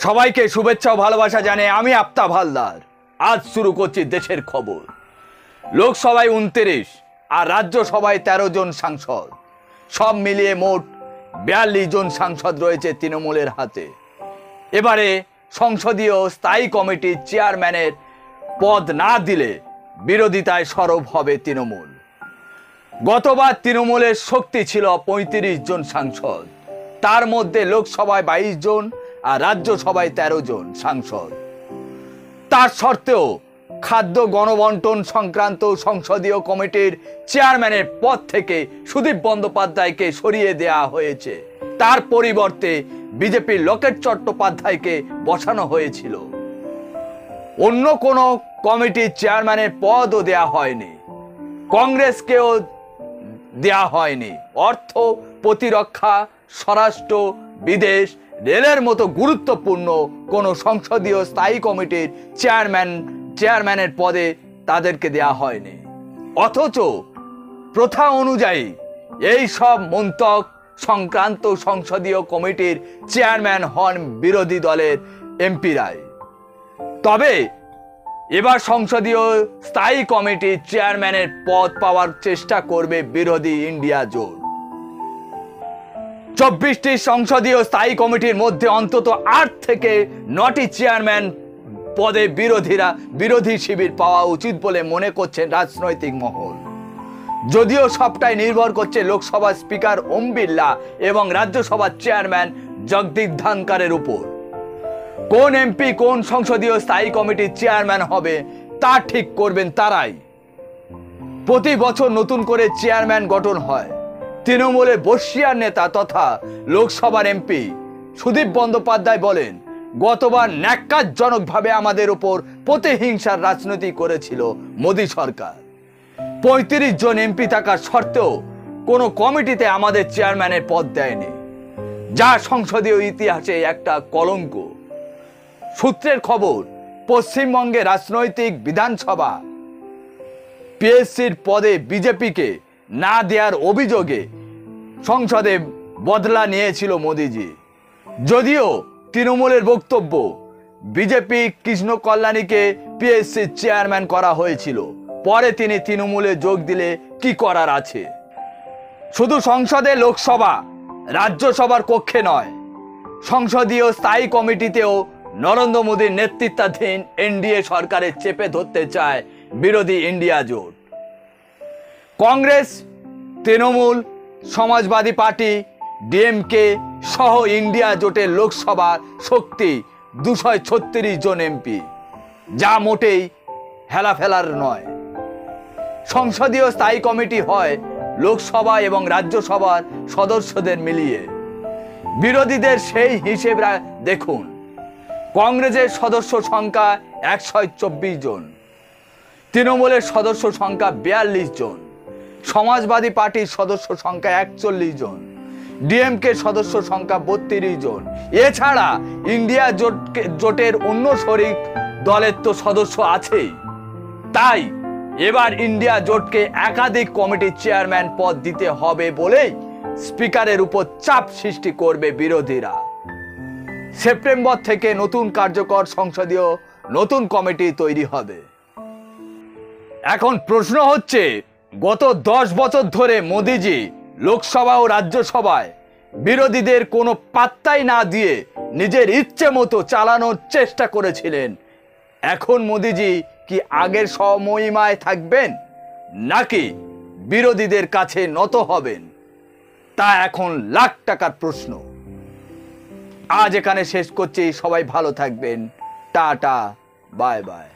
সবাইকে শুভেচ্ছা ও ভালোবাসা জানিয়ে আমি আফতাব হালদার আজ শুরু করছি দেশের খবর। লোকসভায় 29 আর রাজ্যসভায় 13 জন সাংসদ, সব মিলিয়ে মোট 42 জন সাংসদ রয়েছে তৃণমূলের হাতে। এবারে সংসদীয় স্থায়ী কমিটির চেয়ারম্যানের পদ না দিলে বিরোধিতায় সরব হবে তৃণমূল। গতবার তৃণমূলের শক্তি ছিল 35 জন সাংসদ, তার মধ্যে লোকসভায় 22 জন আর রাজ্যসভায় 13 জন সাংসদ। তার সত্ত্বেও খাদ্য গণবন্টন সংক্রান্ত সংসদীয় কমিটির চেয়ারম্যানের পদ থেকে সুদীপ বন্দ্যোপাধ্যায়কে সরিয়ে দেওয়া হয়েছে। তার পরিবর্তে বিজেপির লোকেট চট্টোপাধ্যায়কে বসানো হয়েছিল। অন্য কোনো কমিটির চেয়ারম্যানের পদও দেওয়া হয়নি, কংগ্রেসকেও দেওয়া হয়নি। অর্থ, প্রতিরক্ষা, স্বরাষ্ট্র, বিদেশ, রেলের মতো গুরুত্বপূর্ণ কোনো সংসদীয় স্থায়ী কমিটির চেয়ারম্যানের পদে তাদেরকে দেওয়া হয়নি। অথচ প্রথা অনুযায়ী এই সব মন্ত্রক সংক্রান্ত সংসদীয় কমিটির চেয়ারম্যান হন বিরোধী দলের এমপিরাই। তবে এবার সংসদীয় স্থায়ী কমিটির চেয়ারম্যানের পদ পাওয়ার চেষ্টা করবে বিরোধী ইন্ডিয়া জোট। 24টি সংসদীয় স্থায়ী কমিটির মধ্যে অন্তত 8 থেকে 9টি চেয়ারম্যান পদে বিরোধী শিবির পাওয়া উচিত বলে মনে করছেন রাজনৈতিক মহল। যদিও সবটাই নির্ভর করছে লোকসভার স্পিকার ওম বিড়লা এবং রাজ্যসভার চেয়ারম্যান জগদীপ ধনকরের উপর। কোন এমপি কোন সংসদীয় স্থায়ী কমিটির চেয়ারম্যান হবে তা ঠিক করবেন তারাই। প্রতি বছর নতুন করে চেয়ারম্যান গঠন হয়। তৃণমূলের বর্ষিয়ার নেতা তথা লোকসভার এমপি সুদীপ বন্দ্যোপাধ্যায় বলেন, গতবার ন্যাক্কারজনকভাবে আমাদের উপর প্রতিহিংসার রাজনীতি করেছিল মোদী সরকার। 35 জন এমপি থাকার সত্ত্বেও কোনো কমিটিতে আমাদের চেয়ারম্যানের পদ দেয়নি, যা সংসদীয় ইতিহাসে একটা কলঙ্ক। সূত্রের খবর, পশ্চিমবঙ্গে রাজনৈতিক বিধানসভা পিএসসির পদে বিজেপিকে না দেওয়ার অভিযোগে সংসদে বদলা নিয়েছিল মোদিজি। যদিও তৃণমূলের বক্তব্য, বিজেপি কৃষ্ণ কল্যাণীকে পিএসসির চেয়ারম্যান করা হয়েছিল, পরে তিনি তৃণমূলে যোগ দিলে কি করার আছে। শুধু সংসদে লোকসভা রাজ্যসভার কক্ষে নয়, সংসদীয় স্থায়ী কমিটিতেও নরেন্দ্র মোদীর নেতৃত্বাধীন এনডিএ সরকারের চেপে ধরতে চায় বিরোধী ইন্ডিয়া জোট। কংগ্রেস, তৃণমূল, সমাজবাদী পার্টি, ডিএমকে সহ ইন্ডিয়া জোটের লোকসভার শক্তি 236 জন এমপি, যা মোটেই হেলাফেলার নয়। সংসদীয় স্থায়ী কমিটি হয় লোকসভা এবং রাজ্যসভার সদস্যদের মিলিয়ে। বিরোধীদের সেই হিসেব দেখুন, কংগ্রেসের সদস্য সংখ্যা 124 জন, তৃণমূলের সদস্য সংখ্যা 42 জন, সমাজবাদী পার্টির সদস্য সংখ্যা 41 জন, ডিএমকে সদস্য সংখ্যা 32 জন। এছাড়া ইন্ডিয়া জোটের অন্য শরিক দলের তো সদস্য আছেই। তাই এবার ইন্ডিয়া জোটকে একাধিক কমিটির চেয়ারম্যান পদ দিতে হবে বলেই স্পিকারের উপর চাপ সৃষ্টি করবে বিরোধীরা। সেপ্টেম্বর থেকে নতুন কার্যকর সংসদীয় নতুন কমিটি তৈরি হবে। এখন প্রশ্ন হচ্ছে, গত 10 বছর ধরে মোদিজি লোকসভা ও রাজ্যসভায় বিরোধীদের কোনো পাত্তাই না দিয়ে নিজের ইচ্ছে মতো চালানোর চেষ্টা করেছিলেন। এখন মোদিজি কি আগের সমমহিমায় থাকবেন নাকি বিরোধীদের কাছে নত হবেন, তা এখন লাখ টাকার প্রশ্ন। আজ এখানে শেষ করছি। সবাই ভালো থাকবেন। Tata, bye bye.